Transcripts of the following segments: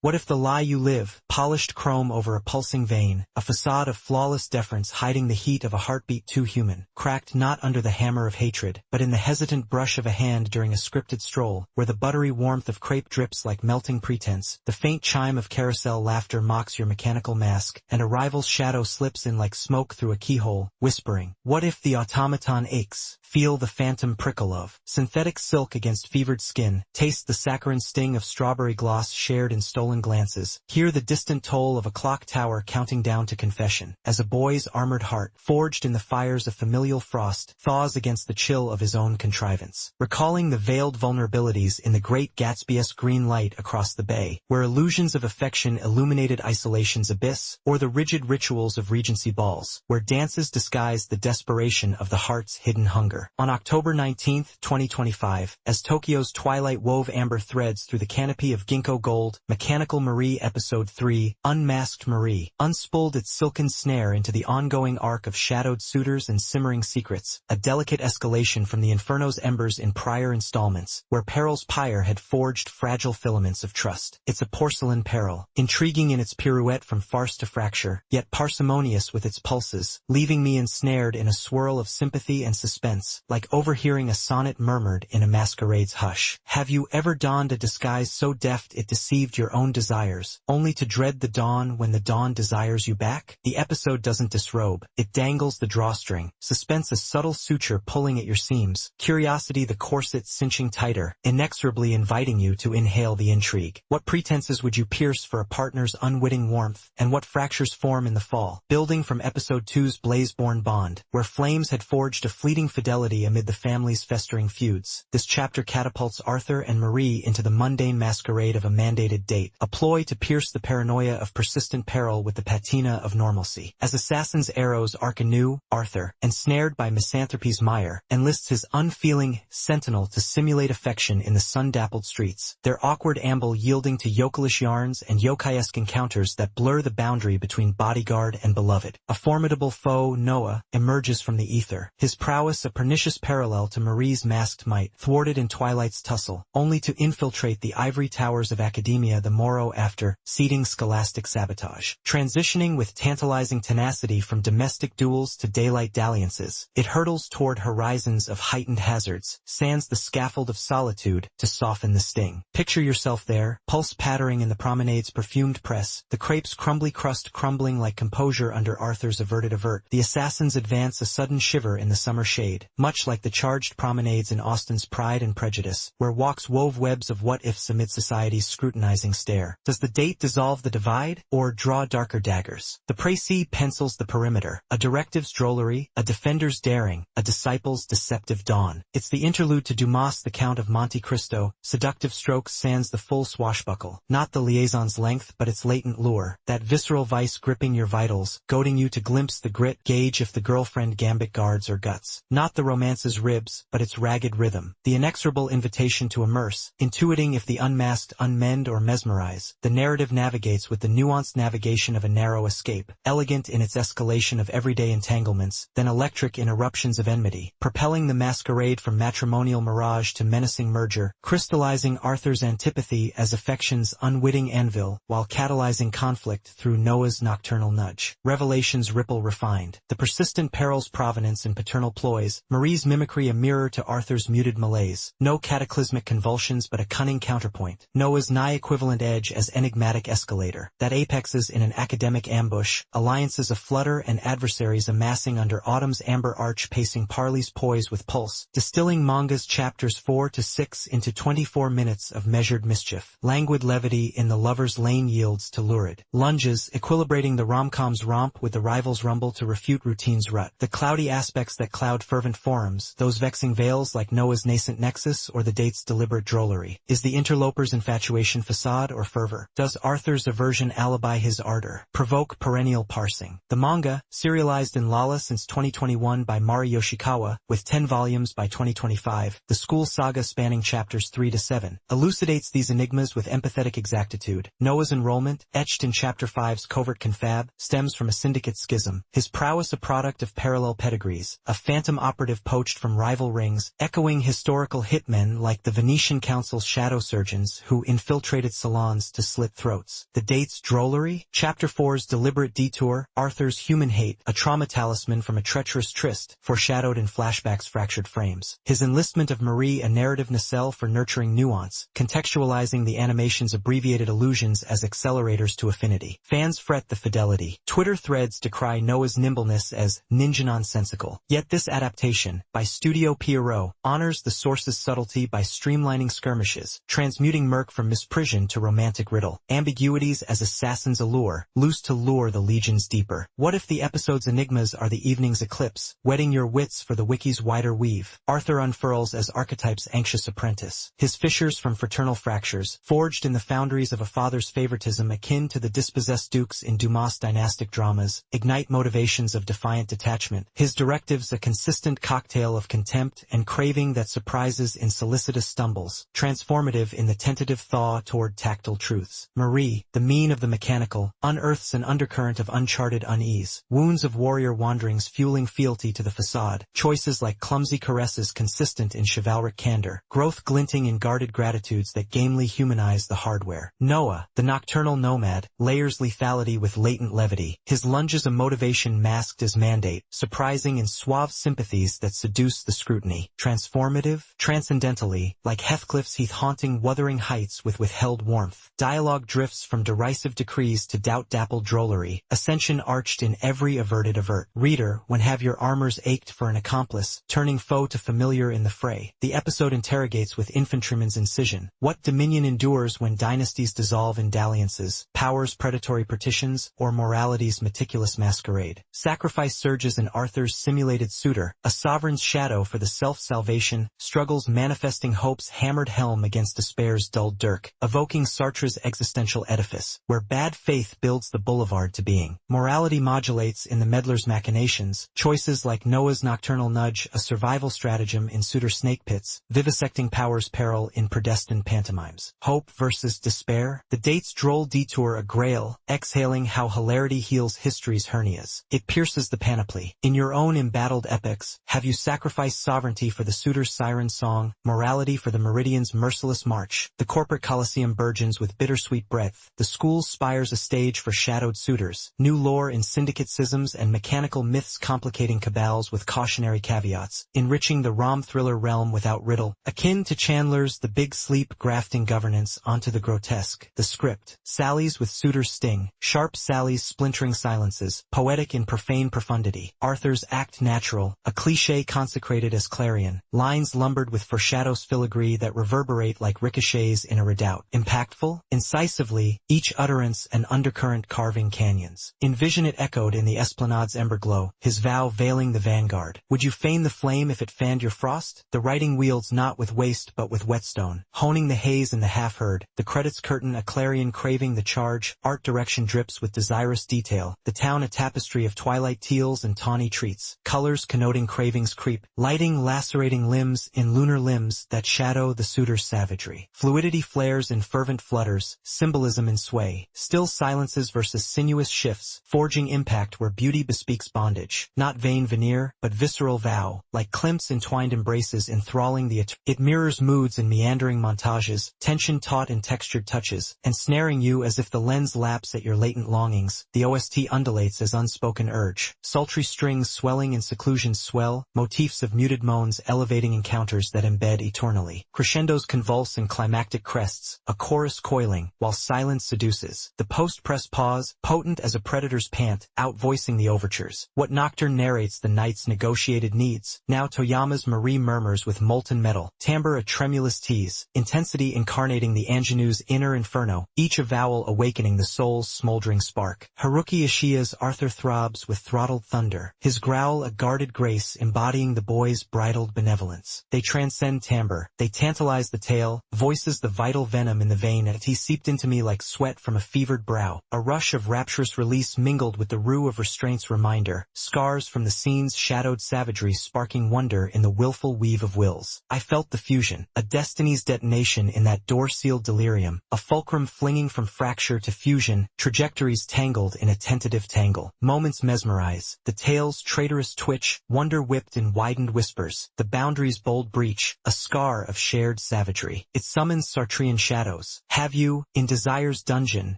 What if the lie you live, polished chrome over a pulsing vein, a facade of flawless deference hiding the heat of a heartbeat too human, cracked not under the hammer of hatred, but in the hesitant brush of a hand during a scripted stroll, where the buttery warmth of crepe drips like melting pretense, the faint chime of carousel laughter mocks your mechanical mask, and a rival's shadow slips in like smoke through a keyhole, whispering, what if the automaton aches? Feel the phantom prickle of synthetic silk against fevered skin, taste the saccharine sting of strawberry gloss shared in stolen glances, hear the distant toll of a clock tower counting down to confession, as a boy's armored heart, forged in the fires of familial frost, thaws against the chill of his own contrivance. Recalling the veiled vulnerabilities in the Great Gatsby's green light across the bay, where illusions of affection illuminated isolation's abyss, or the rigid rituals of Regency balls, where dances disguised the desperation of the heart's hidden hunger. On October 19, 2025, as Tokyo's twilight wove amber threads through the canopy of ginkgo gold, Mechanical Marie Episode 3, Unmasked Marie, unspooled its silken snare into the ongoing arc of shadowed suitors and simmering secrets, a delicate escalation from the Inferno's embers in prior installments, where Peril's pyre had forged fragile filaments of trust. It's a porcelain peril, intriguing in its pirouette from farce to fracture, yet parsimonious with its pulses, leaving me ensnared in a swirl of sympathy and suspense, like overhearing a sonnet murmured in a masquerade's hush. Have you ever donned a disguise so deft it deceived your own desires, only to dread the dawn when the dawn desires you back? The episode doesn't disrobe, it dangles the drawstring, suspense a subtle suture pulling at your seams, curiosity the corset cinching tighter, inexorably inviting you to inhale the intrigue. What pretenses would you pierce for a partner's unwitting warmth, and what fractures form in the fall, building from Episode 2's blaze-born bond, where flames had forged a fleeting fidelity amid the family's festering feuds. This chapter catapults Arthur and Marie into the mundane masquerade of a mandated date, a ploy to pierce the paranoia of persistent peril with the patina of normalcy. As assassin's arrows arc anew, Arthur, ensnared by misanthropy's mire, enlists his unfeeling sentinel to simulate affection in the sun-dappled streets, their awkward amble yielding to yokelish yarns and yokai-esque encounters that blur the boundary between bodyguard and beloved. A formidable foe, Noah, emerges from the ether, his prowess a pernicious parallel to Marie's masked might, thwarted in Twilight's tussle, only to infiltrate the ivory towers of academia the morrow after, seeding scholastic sabotage. Transitioning with tantalizing tenacity from domestic duels to daylight dalliances, it hurtles toward horizons of heightened hazards, sands the scaffold of solitude to soften the sting. Picture yourself there, pulse pattering in the promenade's perfumed press, the crepe's crumbly crust crumbling like composure under Arthur's averted avert. The assassins advance a sudden shiver in the summer shade, much like the charged promenades in Austen's Pride and Prejudice, where walks wove webs of what-ifs amid society's scrutinizing stare. Does the date dissolve the divide, or draw darker daggers? The précis pencils the perimeter, a directive's drollery, a defender's daring, a disciple's deceptive dawn. It's the interlude to Dumas' The Count of Monte Cristo, seductive strokes sans the full swashbuckle, not the liaison's length but its latent lure, that visceral vice gripping your vitals, goading you to glimpse the grit, gauge if the girlfriend gambit guards or guts. Not the romance's ribs, but its ragged rhythm, the inexorable invitation to immerse, intuiting if the unmasked unmend or mesmerize. The narrative navigates with the nuanced navigation of a narrow escape, elegant in its escalation of everyday entanglements, then electric in eruptions of enmity, propelling the masquerade from matrimonial mirage to menacing merger, crystallizing Arthur's antipathy as affection's unwitting anvil, while catalyzing conflict through Noah's nocturnal nudge. Revelation's ripple refined, the persistent peril's provenance and paternal ploys, Marie's mimicry a mirror to Arthur's muted malaise, no cataclysmic convulsions but a cunning counterpoint, Noah's nigh-equivalent edge as enigmatic escalator, that apexes in an academic ambush, alliances aflutter and adversaries amassing under autumn's amber arch pacing parley's poise with pulse, distilling manga's chapters 4 to 6 into 24 minutes of measured mischief. Languid levity in the lover's lane yields to lurid lunges, equilibrating the rom-com's romp with the rival's rumble to refute routine's rut. The cloudy aspects that cloud fervent forums, those vexing veils like Noah's nascent nexus or the date's deliberate drollery. Is the interloper's infatuation facade or fervor? Does Arthur's aversion alibi his ardor? Provoke perennial parsing. The manga, serialized in Lala since 2021 by Mari Yoshikawa, with 10 volumes by 2025, the school saga spanning chapters 3 to 7, elucidates these enigmas with empathetic exactitude. Noah's enrollment, etched in chapter 5's covert confab, stems from a syndicate schism, his prowess a product of parallel pedigrees, a phantom operative poached from rival rings, echoing historical hitmen like the Venetian Council's shadow surgeons who infiltrated salons pawns to slit throats. The date's drollery? Chapter 4's deliberate detour, Arthur's human hate, a trauma talisman from a treacherous tryst, foreshadowed in flashbacks' fractured frames. His enlistment of Marie, a narrative nacelle for nurturing nuance, contextualizing the animation's abbreviated allusions as accelerators to affinity. Fans fret the fidelity. Twitter threads decry Noah's nimbleness as ninja nonsensical. Yet this adaptation, by Studio Pierrot, honors the source's subtlety by streamlining skirmishes, transmuting murk from misprision to romantic riddle, ambiguities as assassin's allure, loose to lure the legions deeper. What if the episode's enigmas are the evening's eclipse, whetting your wits for the wiki's wider weave? Arthur unfurls as archetype's anxious apprentice. His fissures from fraternal fractures, forged in the foundries of a father's favoritism akin to the dispossessed dukes in Dumas' dynastic dramas, ignite motivations of defiant detachment. His directives a consistent cocktail of contempt and craving that surprises in solicitous stumbles, transformative in the tentative thaw toward tactile truths. Marie, the mean of the mechanical, unearths an undercurrent of uncharted unease, wounds of warrior wanderings fueling fealty to the facade, choices like clumsy caresses consistent in chivalric candor, growth glinting in guarded gratitudes that gamely humanize the hardware. Noah, the nocturnal nomad, layers lethality with latent levity, his lunges a motivation masked as mandate, surprising in suave sympathies that seduce the scrutiny, transformative, transcendentally, like Heathcliff's Heath haunting wuthering heights with withheld warmth. Dialogue drifts from derisive decrees to doubt-dappled drollery, ascension arched in every averted avert. Reader, when have your armors ached for an accomplice, turning foe to familiar in the fray? The episode interrogates with infantryman's incision. What dominion endures when dynasties dissolve in dalliances, power's predatory partitions, or morality's meticulous masquerade? Sacrifice surges in Arthur's simulated suitor, a sovereign's shadow for the self-salvation, struggles manifesting hope's hammered helm against despair's dulled dirk, evoking Sartre's existential edifice, where bad faith builds the boulevard to being. Morality modulates in the meddler's machinations, choices like Noah's nocturnal nudge, a survival stratagem in suitor snake pits, vivisecting power's peril in predestined pantomimes. Hope versus despair? The date's droll detour a grail, exhaling how hilarity heals history's hernias. It pierces the panoply. In your own embattled epics, have you sacrificed sovereignty for the suitor's siren song, morality for the meridian's merciless march? The corporate coliseum burgeons with bittersweet breadth. The school spires a stage for shadowed suitors. New lore in syndicate schisms and mechanical myths complicating cabals with cautionary caveats, enriching the rom thriller realm without riddle. Akin to Chandler's The Big Sleep grafting governance onto the grotesque. The script. Sallies with suitor's sting. Sharp sallies splintering silences. Poetic in profane profundity. Arthur's act natural. A cliché consecrated as clarion. Lines lumbered with foreshadows filigree that reverberate like ricochets in a redoubt. Impactful? Incisively, each utterance an undercurrent carving canyons. Envision it echoed in the esplanade's emberglow, his vow veiling the vanguard. Would you feign the flame if it fanned your frost? The writing wields not with waste but with whetstone, honing the haze in the half-heard. The credits curtain a clarion craving the charge, art direction drips with desirous detail, the town a tapestry of twilight teals and tawny treats, colors connoting cravings creep, lighting lacerating limbs in lunar limbs that shadow the suitor's savagery. Fluidity flares in fervent flutters, symbolism in sway, still silences versus sinuous shifts, forging impact where beauty bespeaks bondage, not vain veneer, but visceral vow, like Klimt's entwined embraces enthralling the It mirrors moods in meandering montages, tension taut in textured touches, ensnaring you as if the lens laps at your latent longings. The OST undulates as unspoken urge, sultry strings swelling in seclusion's swell, motifs of muted moans elevating encounters that embed eternally. Crescendos convulse in climactic crests, a chorus coiling, while silence seduces. The post-press pause, potent as a predator's pant, outvoicing the overtures. What nocturne narrates the night's negotiated needs? Now Toyama's Marie murmurs with molten metal, timbre a tremulous tease, intensity incarnating the ingenue's inner inferno, each avowal awakening the soul's smoldering spark. Haruki Ishiya's Arthur throbs with throttled thunder, his growl a guarded grace embodying the boy's bridled benevolence. They transcend timbre, they tantalize the tale, voices the vital venom in the vein as he seeped into me like sweat from a fevered brow, a rush of rapturous release mingled with the rue of restraint's reminder, scars from the scene's shadowed savagery sparking wonder in the willful weave of wills. I felt the fusion, a destiny's detonation in that door-sealed delirium, a fulcrum flinging from fracture to fusion, trajectories tangled in a tentative tangle. Moments mesmerize, the tale's traitorous twitch, wonder whipped in widened whispers, the boundary's bold breach, a scar of shared savagery. It summons Sartrean shadows, Have you, in Desire's dungeon,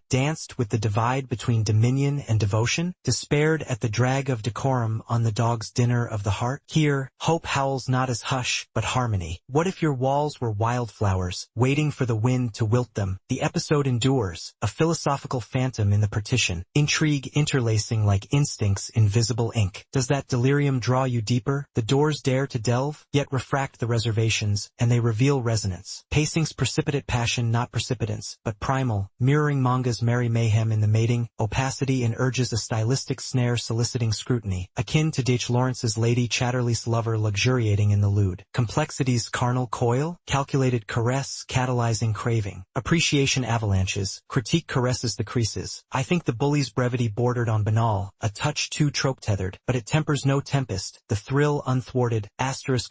danced with the divide between dominion and devotion? Despaired at the drag of decorum on the dog's dinner of the heart? Here, hope howls not as hush, but harmony. What if your walls were wildflowers, waiting for the wind to wilt them? The episode endures, a philosophical phantom in the partition, intrigue interlacing like instincts in visible ink. Does that delirium draw you deeper? The doors dare to delve, yet refract the reservations, and they reveal resonance. Pacing's precipitate passion, not precipitance, but primal, mirroring manga's merry mayhem in the mating, opacity and urges a stylistic snare soliciting scrutiny, akin to H. Lawrence's Lady Chatterley's lover luxuriating in the lewd. Complexity's carnal coil, calculated caress catalyzing craving. Appreciation avalanches, critique caresses the creases. I think the bully's brevity bordered on banal, a touch too trope-tethered, but it tempers no tempest, the thrill unthwarted,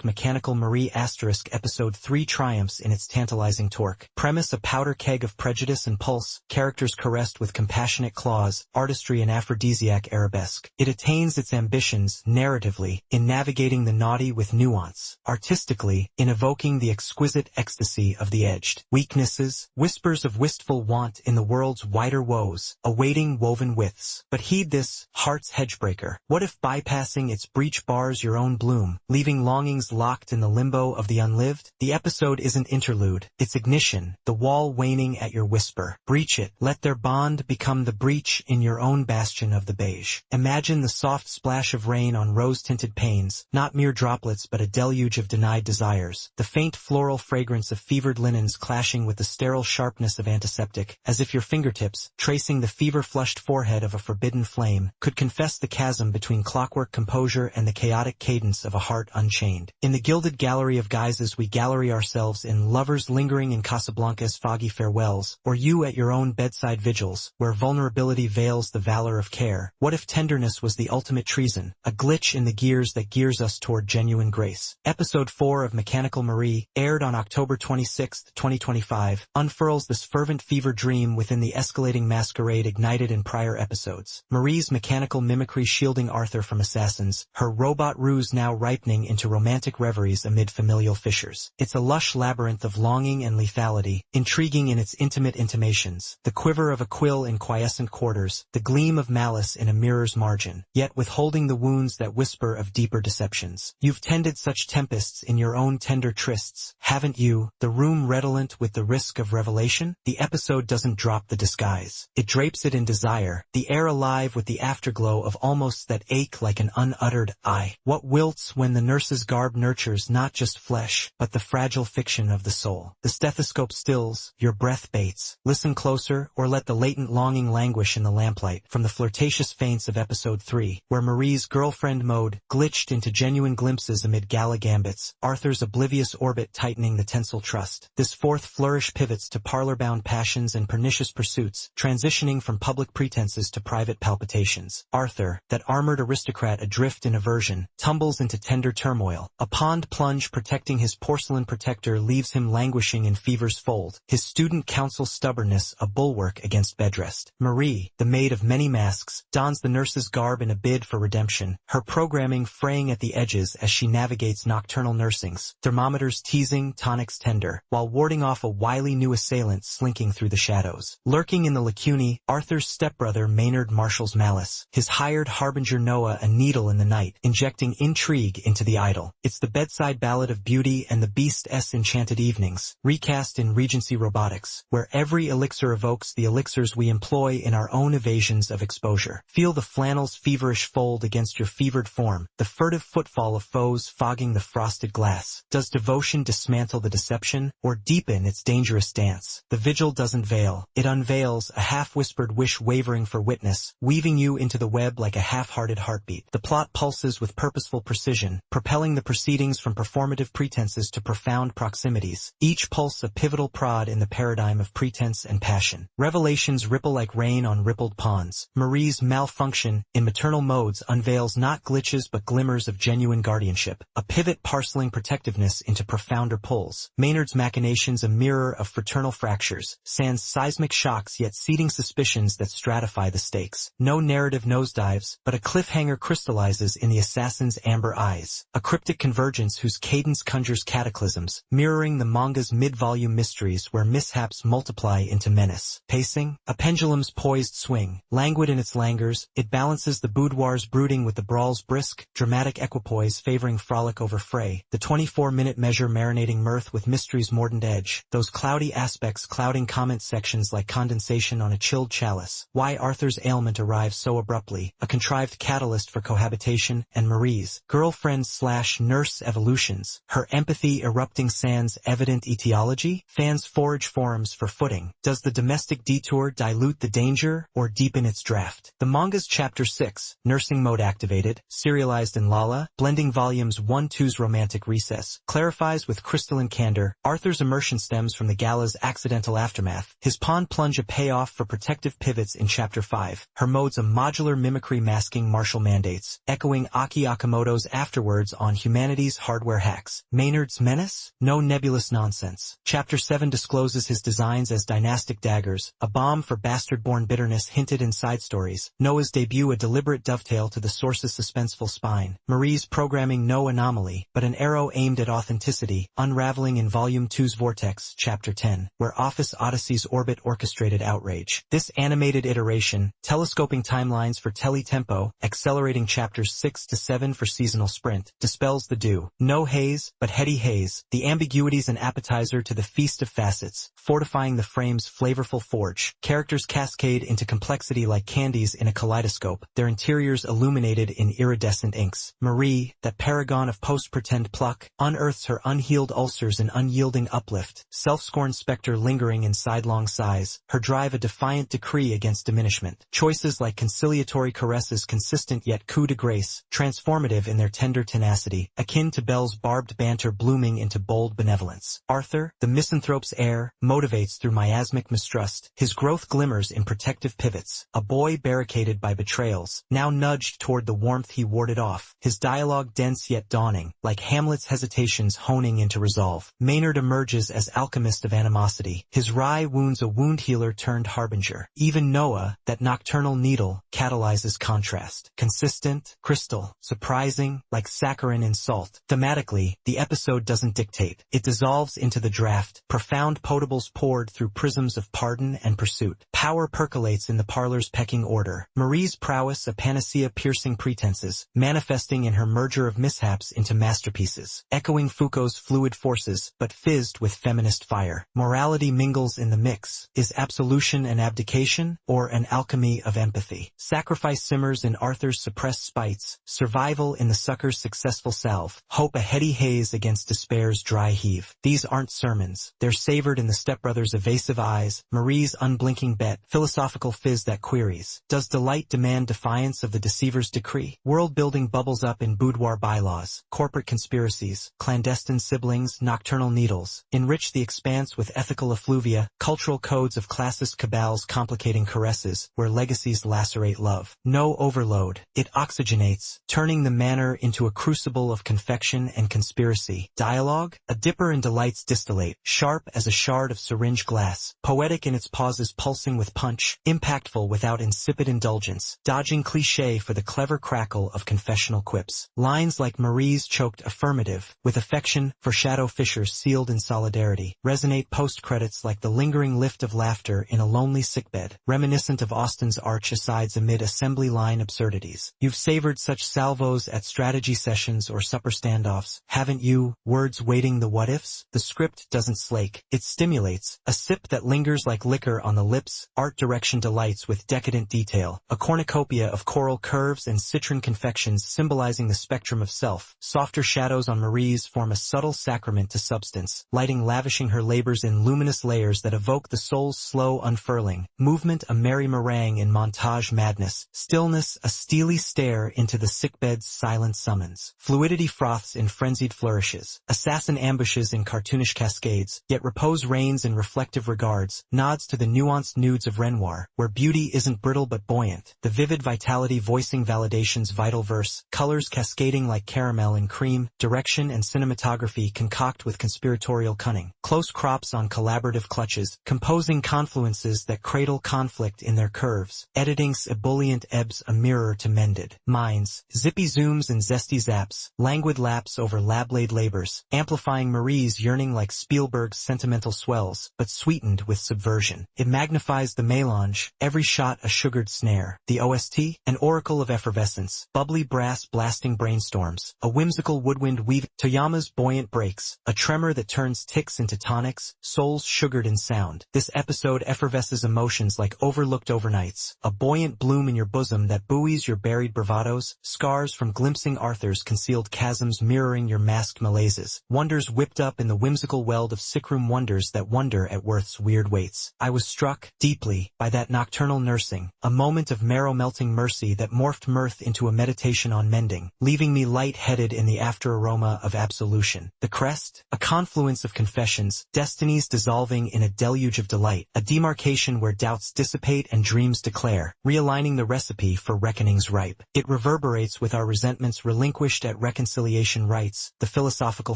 mechanical Marie episode 3 triumphs in its tantalizing torque. Premise: a powder keg of prejudice and pulse, characters caressed with compassionate claws, artistry and aphrodisiac arabesque. It attains its ambitions, narratively, in navigating the naughty with nuance, artistically, in evoking the exquisite ecstasy of the edged. Weaknesses, whispers of wistful want in the world's wider woes, awaiting woven widths. But heed this, heart's hedgebreaker. What if bypassing its breach bars your own bloom, leaving longings locked in the limbo of the unlived? The episode isn't interlude, it's ignition, the wall waning at your whisper. Breach it, let their bond become the breach in your own bastion of the beige. Imagine the soft splash of rain on rose-tinted panes, not mere droplets but a deluge of denied desires. The faint floral fragrance of fevered linens clashing with the sterile sharpness of antiseptic, as if your fingertips, tracing the fever-flushed forehead of a forbidden flame, could confess the chasm between clockwork composure and the chaotic cadence of a heart unchained. In the gilded gallery of guises we gallery ourselves in lovers lingering in Casablanca's foggy farewells, or you at your own bedside vigils, where vulnerability veils the valor of care. What if tenderness was the ultimate treason, a glitch in the gears that gears us toward genuine grace? Episode 4 of Mechanical Marie, aired on October 26, 2025, unfurls this fervent fever dream within the escalating masquerade ignited in prior episodes. Marie's mechanical mimicry shielding Arthur from assassins, her robot ruse now ripening into romantic reveries amid familial fissures. It's a lush labyrinth of longing and lethality, intriguing in its intimate intimations, the quiver of a quill in quiescent quarters, the gleam of malice in a mirror's margin, yet withholding the wounds that whisper of deeper deceptions. You've tended such tempests in your own tender trysts, haven't you? The room redolent with the risk of revelation? The episode doesn't drop the disguise. It drapes it in desire, the air alive with the afterglow of almost that ache like an unuttered "I." What wilts when the nurse's garb nurtures not just flesh, but the fragile fiction of the soul. The stethoscope stills, your breath baits. Listen closer, or let the latent longing languish in the lamplight, from the flirtatious feints of episode 3, where Marie's girlfriend mode glitched into genuine glimpses amid gala gambits, Arthur's oblivious orbit tightening the tensile trust. This fourth flourish pivots to parlor-bound passions and pernicious pursuits, transitioning from public pretenses to private palpitations. Arthur, that armored aristocrat adrift in aversion, tumbles into tender turmoil. A pond plunge protecting his porcelain protector leaves him languishing in fever's fold, his student counsel stubbornness a bulwark against bedrest. Marie, the maid of many masks, dons the nurse's garb in a bid for redemption, her programming fraying at the edges as she navigates nocturnal nursings, thermometers teasing, tonics tender, while warding off a wily new assailant slinking through the shadows. Lurking in the lacunae, Arthur's stepbrother Maynard Marshall's malice, his hired harbinger Noah a needle in the night, injecting intrigue into the idol. It's the bedside ballad of Beauty and the Beast's enchanted evenings, recast in Regency Robotics, where every elixir evokes the elixirs we employ in our own evasions of exposure. Feel the flannel's feverish fold against your fevered form, the furtive footfall of foes fogging the frosted glass. Does devotion dismantle the deception, or deepen its dangerous dance? The vigil doesn't veil, it unveils, a half-whispered wish wavering for witness, weaving you into the web like a half-hearted heartbeat. The plot pulses with purposeful precision, propelling the proceedings from performative pretenses to profound proximities, each pulse a pivotal prod in the paradigm of pretense and passion. Revelations ripple like rain on rippled ponds. Marie's malfunction, in maternal modes, unveils not glitches but glimmers of genuine guardianship, a pivot parceling protectiveness into profounder pulls. Maynard's machinations a mirror of fraternal fractures, sans seismic shocks yet seeding suspicions that stratify the stakes. No narrative nosedives, but a cliffhanger crystallizes in the assassin's amber eyes, a cryptic convergence whose cadence conjures cataclysms, mirroring the manga's mid-volume mysteries where mishap mishaps multiply into menace. Pacing, a pendulum's poised swing. Languid in its languors, it balances the boudoir's brooding with the brawl's brisk, dramatic equipoise favoring frolic over fray. The 24-minute measure marinating mirth with mystery's mordant edge. Those cloudy aspects clouding comment sections like condensation on a chilled chalice. Why Arthur's ailment arrives so abruptly, a contrived catalyst for cohabitation, and Marie's girlfriend/nurse evolutions. Her empathy erupting sans evident etiology? Fans forage forums for footing. Does the domestic detour dilute the danger, or deepen its draft? The manga's Chapter 6, nursing mode activated, serialized in Lala, blending volumes 1-2's romantic recess, clarifies with crystalline candor. Arthur's immersion stems from the gala's accidental aftermath. His pawn plunge a payoff for protective pivots in Chapter 5. Her modes a modular mimicry masking martial mandates, echoing Aki Akamoto's afterwards on humanity's hardware hacks. Maynard's menace? No nebulous nonsense. Chapter 7 discloses his designs as dynastic daggers, a balm for bastard-born bitterness hinted in side stories. Noah's debut a deliberate dovetail to the source's suspenseful spine. Marie's programming no anomaly, but an arrow aimed at authenticity, unraveling in Volume 2's Vortex, Chapter 10, where Office Odyssey's orbit orchestrated outrage. This animated iteration, telescoping timelines for teletempo, accelerating Chapters 6 to 7 for seasonal sprint, dispels the dew. No haze, but heady haze. The ambiguity's an appetizer to the feast of facets, fortifying the frame's flavorful forge. Characters cascade into complexity like candies in a kaleidoscope, their interiors illuminated in iridescent inks. Marie, that paragon of post-pretend pluck, unearths her unhealed ulcers in unyielding uplift, self-scorned specter lingering in sidelong sighs, her drive a defiant decree against diminishment. Choices like conciliatory caresses consistent yet coup de grace, transformative in their tender tenacity, akin to Belle's barbed banter blooming into bold benevolence. Arthur, the misanthrope's heir, motivates through miasmic mistrust. His growth glimmers in protective pivots. A boy barricaded by betrayals, now nudged toward the warmth he warded off. His dialogue dense yet dawning, like Hamlet's hesitations honing into resolve. Maynard emerges as alchemist of animosity. His wry wounds a wound healer turned harbinger. Even Noah, that nocturnal needle, catalyzes contrast. Consistent, crystal, surprising, like saccharin in salt. Thematically, the episode doesn't dictate. It dissolves into the draft, profound potables poured through prisms of pardon and pursuit. Power percolates in the parlor's pecking order. Marie's prowess a panacea piercing pretenses, manifesting in her merger of mishaps into masterpieces. Echoing Foucault's fluid forces, but fizzed with feminist fire. Morality mingles in the mix. Is absolution an abdication, or an alchemy of empathy? Sacrifice simmers in Arthur's suppressed spites, survival in the sucker's successful salve, hope a heady haze against despair's dry heave. These aren't sermons. They're savored in the stepbrother's evasive eyes, Marie's unblinking bet, philosophical fizz that queries. Does delight demand defiance of the deceiver's decree? World-building bubbles up in boudoir bylaws, corporate conspiracies, clandestine siblings, nocturnal needles, enrich the expanse with ethical effluvia, cultural codes of classist cabals complicating caresses, where legacies lacerate love. No overload. It oxygenates, turning the manor into a crucible of confection and conspiracy. Dialogue? A dipper in delight's distillate, sharp as a shard of syringe glass, poetic in its pauses pulsing with punch, impactful without insipid indulgence, dodging cliché for the clever crackle of confessional quips. Lines like Marie's choked affirmative, with affection for Shadow Fisher sealed in solidarity, resonate post-credits like the lingering lift of laughter in a lonely sickbed, reminiscent of Austen's arch asides amid assembly line absurdities. You've savored such salvos at strategy sessions or supper standoffs, haven't you? Words waiting the what-ifs? The script doesn't slake, it stimulates, a sip that lingers like liquor on the lips. Art direction delights with decadent detail, a cornucopia of coral curves and citron confections symbolizing the spectrum of self. Softer shadows on Marie's form a subtle sacrament to substance, lighting lavishing her labors in luminous layers that evoke the soul's slow unfurling. Movement a merry meringue in montage madness, stillness a steely stare into the sickbed's silent summons. Fluidity froths in frenzied flourishes, assassin ambushes in cartoonish cascades, yet repose reigns in reflective regards, nods to the nuanced nudes of Renoir, where beauty isn't brittle but buoyant, the vivid vitality voicing validation's vital verse, colors cascading like caramel in cream, direction and cinematography concoct with conspiratorial cunning, close crops on collaborative clutches, composing confluences that cradle conflict in their curves, editing's ebullient ebbs a mirror to mended minds, zippy zooms and zesty zaps, languid laps over lab-laid labors, amplifying Marie's yearning like Spielberg's sentimental swell swells, but sweetened with subversion. It magnifies the melange, every shot a sugared snare. The OST? An oracle of effervescence, bubbly brass blasting brainstorms, a whimsical woodwind weaving Toyama's buoyant breaks, a tremor that turns ticks into tonics, souls sugared in sound. This episode effervesces emotions like overlooked overnights, a buoyant bloom in your bosom that buoys your buried bravados, scars from glimpsing Arthur's concealed chasms mirroring your masked malaises, wonders whipped up in the whimsical weld of sickroom wonders that wonder at Worth's weird weights. I was struck, deeply, by that nocturnal nursing, a moment of marrow-melting mercy that morphed mirth into a meditation on mending, leaving me light-headed in the after-aroma of absolution. The crest? A confluence of confessions, destinies dissolving in a deluge of delight, a demarcation where doubts dissipate and dreams declare, realigning the recipe for reckonings ripe. It reverberates with our resentments relinquished at reconciliation rites, the philosophical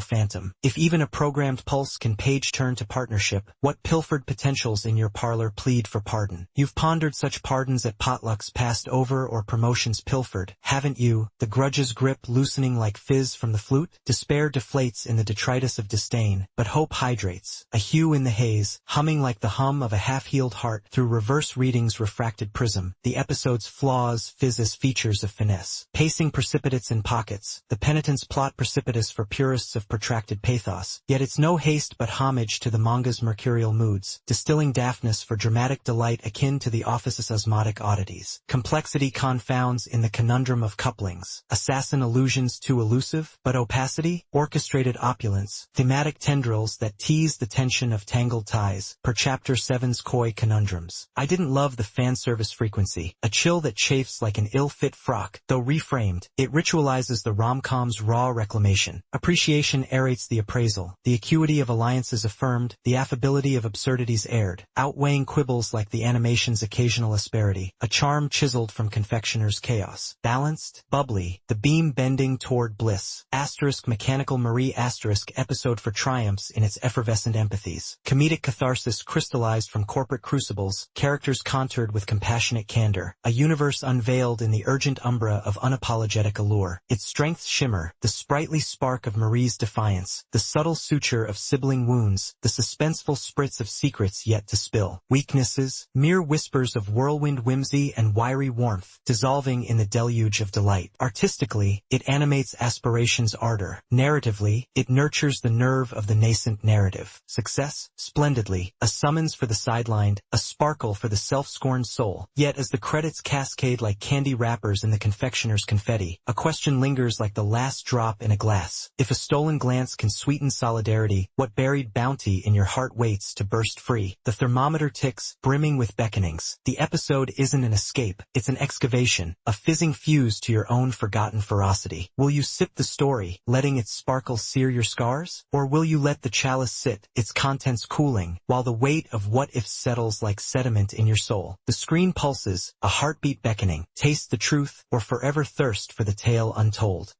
phantom. If even a programmed pulse can page turn to partnership, what pilfered potentials in your parlor plead for pardon? You've pondered such pardons at potlucks passed over or promotions pilfered, haven't you? The grudge's grip loosening like fizz from the flute? Despair deflates in the detritus of disdain, but hope hydrates, a hue in the haze, humming like the hum of a half-healed heart through reverse reading's refracted prism. The episode's flaws fizz as features of finesse. Pacing precipitates in pockets, the penitent's plot precipitous for purists of protracted pathos. Yet it's no haste but homage to the manga's mercurial moods, distilling daphnis for dramatic delight akin to the office's osmotic oddities. Complexity confounds in the conundrum of couplings. Assassin illusions too elusive, but opacity? Orchestrated opulence. Thematic tendrils that tease the tension of tangled ties, per Chapter 7's coy conundrums. I didn't love the fan service frequency, a chill that chafes like an ill-fit frock, though reframed, it ritualizes the rom-com's raw reclamation. Appreciation aerates the appraisal, the acuity of alliances affirmed, the affability of absurdities aired, outweighing quibbles like the animation's occasional asperity, a charm chiseled from confectioner's chaos. Balanced, bubbly, the beam bending toward bliss. Asterisk mechanical Marie asterisk episode for triumphs in its effervescent empathies. Comedic catharsis crystallized from corporate crucibles, characters contoured with compassionate candor, a universe unveiled in the urgent umbra of unapologetic allure. Its strengths shimmer, the sprightly spark of Marie's defiance, the subtle suture of sibling wounds, the suspenseful spritz of secrets yet to spill. Weaknesses, mere whispers of whirlwind whimsy and wiry warmth, dissolving in the deluge of delight. Artistically, it animates aspiration's ardor. Narratively, it nurtures the nerve of the nascent narrative. Success? Splendidly, a summons for the sidelined, a sparkle for the self-scorned soul. Yet as the credits cascade like candy wrappers in the confectioner's confetti, a question lingers like the last drop in a glass. If a stolen glance can sweeten solidarity, what buried bounty in your heart waits to burst free? The thermometer ticks, brimming with beckonings. The episode isn't an escape, it's an excavation, a fizzing fuse to your own forgotten ferocity. Will you sip the story, letting its sparkle sear your scars? Or will you let the chalice sit, its contents cooling, while the weight of what-if settles like sediment in your soul? The screen pulses, a heartbeat beckoning. Taste the truth, or forever thirst for the tale untold.